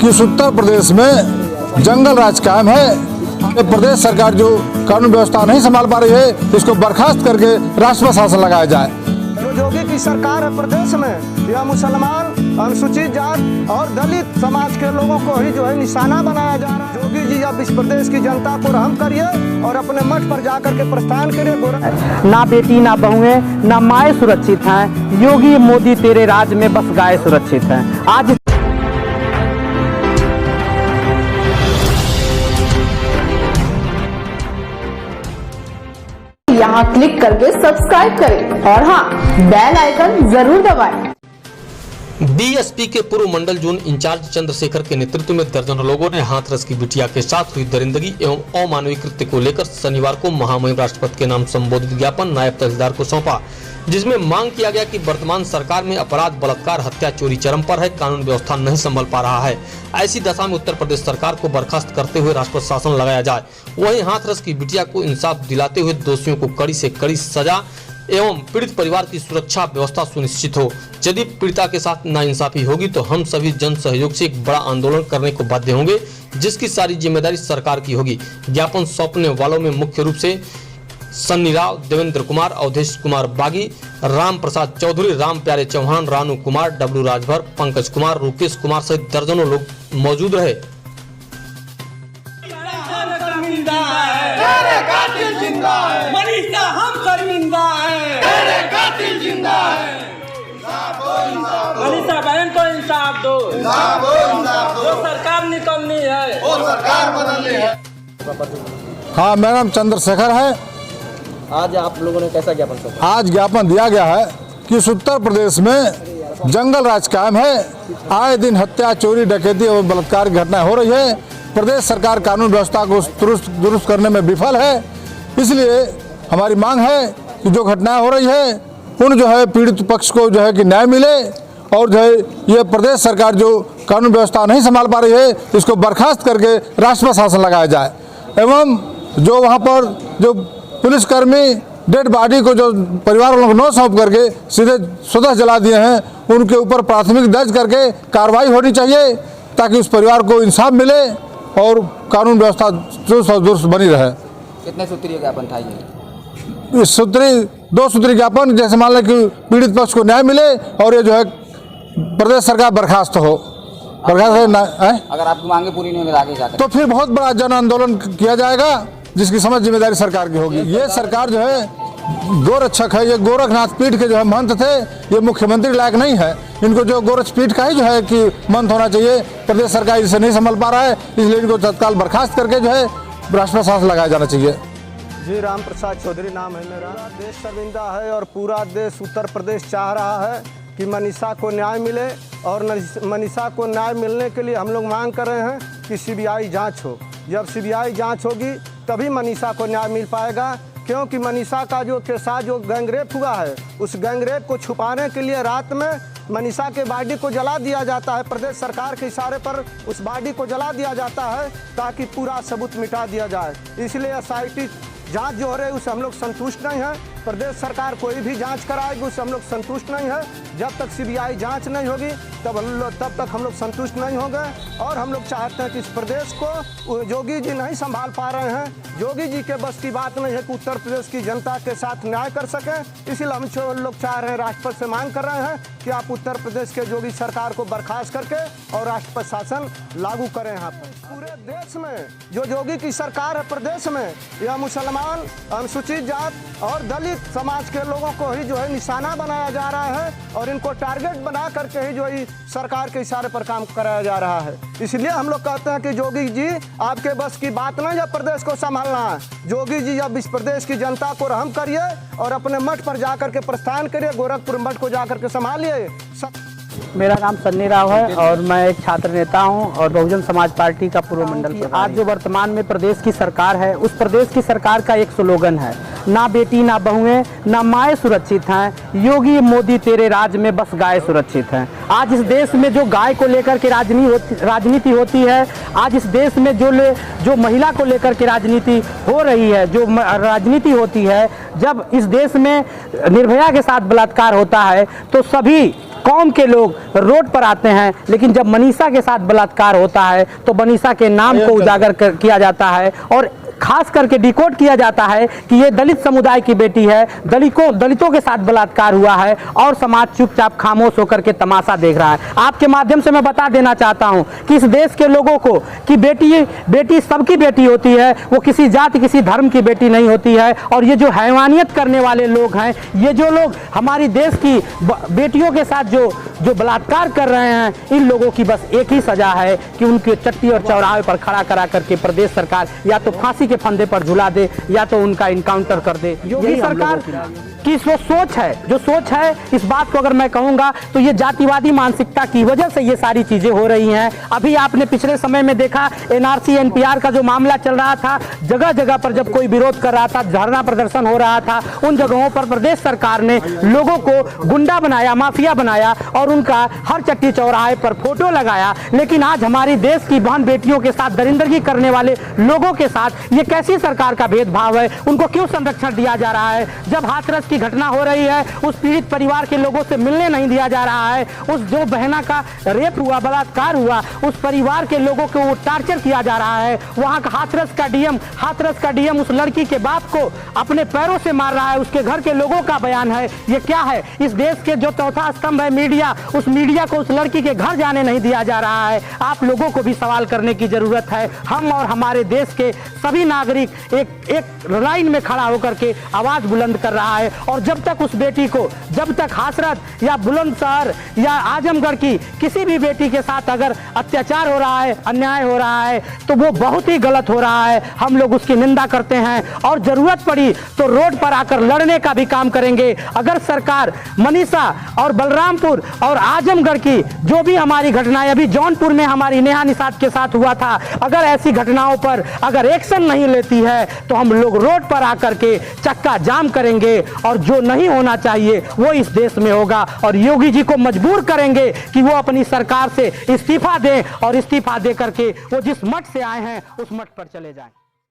कि उत्तर प्रदेश में जंगल राज कायम है। प्रदेश सरकार जो कानून व्यवस्था नहीं संभाल पा रही है, इसको बर्खास्त करके राष्ट्रपति शासन लगाया जाए। जो योगी की सरकार है प्रदेश में, यह मुसलमान, अनुसूचित जात और दलित समाज के लोगों को ही जो है निशाना बनाया जा रहा है। योगी जी अब इस प्रदेश की जनता को रहम करिए और अपने मठ पर जाकर के प्रस्थान करिए। ना बेटी ना बहुएं ना माए सुरक्षित हैं, योगी मोदी तेरे राज में बस गाय सुरक्षित हैं। आज यहाँ क्लिक करके सब्सक्राइब करें और हाँ, बेल आइकन जरूर दबाएं। बीएसपी के पूर्व मंडल जोन इंचार्ज चंद्रशेखर के नेतृत्व में दर्जनों लोगों ने हाथरस की बिटिया के साथ हुई दरिंदगी एवं अमानवीय कृत्य को लेकर शनिवार को महामहिम राष्ट्रपति के नाम संबोधित ज्ञापन नायब तहसीलदार को सौंपा, जिसमें मांग किया गया कि वर्तमान सरकार में अपराध, बलात्कार, हत्या, चोरी चरम पर है, कानून व्यवस्था नहीं संभल पा रहा है। ऐसी दशा में उत्तर प्रदेश सरकार को बर्खास्त करते हुए राष्ट्रपति शासन लगाया जाए। वहीं हाथरस की बिटिया को इंसाफ दिलाते हुए दोषियों को कड़ी से कड़ी सजा एवं पीड़ित परिवार की सुरक्षा व्यवस्था सुनिश्चित हो। यदि पीड़िता के साथ नाइंसाफी होगी तो हम सभी जन सहयोग से एक बड़ा आंदोलन करने को बाध्य होंगे, जिसकी सारी जिम्मेदारी सरकार की होगी। ज्ञापन सौंपने वालों में मुख्य रूप से सन्नी राव, देवेंद्र कुमार, अवधेश कुमार बागी, राम प्रसाद चौधरी, राम प्यारे चौहान, रानू कुमार, डब्लू राजभर, पंकज कुमार, रुकेश कुमार सहित दर्जनों लोग मौजूद रहे। मनीषा बहन को इंसाफ दो, जो सरकार निकलनी है वो सरकार बदलनी है। हाँ, मेरा नाम चंद्रशेखर है। आज आप लोगों ने कैसा ज्ञापन सौंपा? आज ज्ञापन दिया गया है कि उत्तर प्रदेश में जंगल राज कायम है। आए दिन हत्या, चोरी, डकैती और बलात्कार की घटनाएं हो रही है। प्रदेश सरकार कानून व्यवस्था को दुरुस्त करने में विफल है। इसलिए हमारी मांग है कि जो घटनाएं हो रही है उन जो है पीड़ित पक्ष को जो है कि न्याय मिले और जो है ये प्रदेश सरकार जो कानून व्यवस्था नहीं संभाल पा रही है, इसको बर्खास्त करके राष्ट्रपति शासन लगाया जाए। एवं जो वहाँ पर जो पुलिसकर्मी डेड बॉडी को जो परिवार वालों को न सौंप करके सीधे स्वतः जला दिए हैं, उनके ऊपर प्राथमिक दर्ज करके कार्रवाई होनी चाहिए ताकि उस परिवार को इंसाफ मिले और कानून व्यवस्था दुरुस्त बनी रहे। कितने सूत्रीय ज्ञापन था ये? इस दो सूत्री ज्ञापन, जैसे मान लें कि पीड़ित पक्ष को न्याय मिले और ये जो है प्रदेश सरकार बर्खास्त हो। अगर आपकी मांगे पूरी नहीं होगी आगे जाकर तो फिर बहुत बड़ा जन आंदोलन किया जाएगा, जिसकी समझ जिम्मेदारी सरकार की होगी। ये सरकार जो है गोरक्षक है, ये गोरखनाथ पीठ के जो है महंत थे, ये मुख्यमंत्री लायक नहीं है। इनको जो गोरक्ष पीठ का ही जो है कि महंत होना चाहिए। प्रदेश सरकार इसे नहीं संभल पा रहा है, इसलिए इनको तत्काल बर्खास्त करके जो है राष्ट्रपति शासन लगाया जाना चाहिए। जी, राम प्रसाद चौधरी नाम है मेरा। देश शर्मिंदा है और पूरा देश उत्तर प्रदेश चाह रहा है कि मनीषा को न्याय मिले और मनीषा को न्याय मिलने के लिए हम लोग मांग कर रहे हैं कि सीबीआई जांच हो। जब सीबीआई जांच होगी तभी मनीषा को न्याय मिल पाएगा, क्योंकि मनीषा का के साथ जो गैंगरेप हुआ है, उस गैंगरेप को छुपाने के लिए रात में मनीषा के बॉडी को जला दिया जाता है। प्रदेश सरकार के इशारे पर उस बॉडी को जला दिया जाता है ताकि पूरा सबूत मिटा दिया जाए। इसलिए SIT जांच जो हो रही है उससे हम लोग संतुष्ट नहीं हैं। प्रदेश सरकार कोई भी जांच कराएगी उससे हम लोग संतुष्ट नहीं है। जब तक सीबीआई जांच नहीं होगी तब तक हम लोग संतुष्ट नहीं होंगे। और हम लोग चाहते हैं कि इस प्रदेश को योगी जी नहीं संभाल पा रहे हैं। योगी जी के बस की बात नहीं है कि उत्तर प्रदेश की जनता के साथ न्याय कर सकें। इसलिए हम लोग चाह रहे हैं, राष्ट्रपति से मांग कर रहे हैं कि आप उत्तर प्रदेश के योगी सरकार को बर्खास्त करके और राष्ट्रपति शासन लागू करें। यहाँ पर पूरे देश में जो योगी की सरकार है प्रदेश में, यह मुसलमान, अनुसूचित जात और दलित समाज के लोगों को ही जो है निशाना बनाया जा रहा है और इनको टारगेट बना करके ही जो है सरकार के इशारे पर काम कराया जा रहा है। इसलिए हम लोग कहते हैं कि योगी जी आपके बस की बात नहीं है प्रदेश को संभालना है। योगी जी अब इस प्रदेश की जनता को रहम करिए और अपने मठ पर जाकर के प्रस्थान करिए, गोरखपुर मठ को जाकर के संभालिए। मेरा नाम सन्नी राव है और मैं एक छात्र नेता हूं और बहुजन समाज पार्टी का पूर्व मंडल प्रभारी। आज जो वर्तमान में प्रदेश की सरकार है, उस प्रदेश की सरकार का एक स्लोगन है, ना बेटी ना बहुएं ना माए सुरक्षित हैं, योगी मोदी तेरे राज में बस गाय सुरक्षित हैं। आज इस देश में जो गाय को लेकर के राजनीति होती है, आज इस देश में जो महिला को लेकर के राजनीति हो रही है, जो राजनीति होती है, जब इस देश में निर्भया के साथ बलात्कार होता है तो सभी कौम के लोग रोड पर आते हैं, लेकिन जब मनीषा के साथ बलात्कार होता है तो मनीषा के नाम को उजागर किया जाता है और खास करके डिकोड किया जाता है कि ये दलित समुदाय की बेटी है, दलितों के साथ बलात्कार हुआ है और समाज चुपचाप खामोश होकर के तमाशा देख रहा है। आपके माध्यम से मैं बता देना चाहता हूं कि इस देश के लोगों को कि बेटी सबकी बेटी होती है, वो किसी जाति किसी धर्म की बेटी नहीं होती है। और ये जो हैवानियत करने वाले लोग हैं, ये जो लोग हमारी देश की बेटियों के साथ जो बलात्कार कर रहे हैं, इन लोगों की बस एक ही सजा है कि उनके चट्टी और चौराहे पर खड़ा करा करके प्रदेश सरकार या तो फांसी के फंदे पर झुला दे या तो उनका इनकाउंटर कर दे। योगी सरकार की जो सोच है इस बात को अगर मैं कहूंगा तो ये जातिवादी मानसिकता की वजह से ये सारी चीजें हो रही हैं। अभी आपने पिछले समय में देखा एनआरसी एनपीआर का जो मामला चल रहा था, जगह जगह पर जब कोई विरोध कर रहा था, धरना प्रदर्शन हो रहा था, उन जगहों पर प्रदेश सरकार ने लोगों को गुंडा बनाया, माफिया बनाया और उनका हर चट्टी चौराहे पर फोटो लगाया। लेकिन आज हमारी देश की बहन बेटियों के साथ दरिंदगी करने वाले लोगों के साथ ये कैसी सरकार का भेदभाव है? उनको क्यों संरक्षण दिया जा रहा है? जब हाथरस की घटना हो रही है, उस पीड़ित परिवार के लोगों से मिलने नहीं दिया जा रहा है। उस जो बहना का रेप हुआ, बलात्कार हुआ, उस परिवार के लोगों को टार्चर किया जा रहा है। वहां का हाथरस का डीएम उस लड़की के बाप को अपने पैरों से मार रहा है। उसके घर के लोगों का बयान है। ये क्या है? इस देश के जो चौथा स्तंभ है मीडिया, उस मीडिया को उस लड़की के घर जाने नहीं दिया जा रहा है। आप लोगों को भी सवाल करने की जरूरत है। हम और हमारे देश के सभी नागरिक एक लाइन में खड़ा होकर के आवाज बुलंद कर रहा है। और जब तक उस बेटी को, जब तक हाथरस या बुलंदशहर या आजमगढ़ की किसी भी बेटी के साथ अगर अत्याचार हो रहा है, अन्याय हो रहा है, तो वो बहुत ही गलत हो रहा है। हम लोग उसकी निंदा करते हैं और जरूरत पड़ी तो रोड पर आकर लड़ने का भी काम करेंगे। अगर सरकार मनीषा और बलरामपुर और आजमगढ़ की जो भी हमारी घटनाएं, अभी जौनपुर में हमारी नेहा निषाद के साथ हुआ था, अगर ऐसी घटनाओं पर अगर एक्शन नहीं लेती है तो हम लोग रोड पर आकर के चक्का जाम करेंगे और जो नहीं होना चाहिए वो इस देश में होगा। और योगी जी को मजबूर करेंगे कि वो अपनी सरकार से इस्तीफा दें और इस्तीफा दे करके वो जिस मठ से आए हैं उस मठ पर चले जाएं।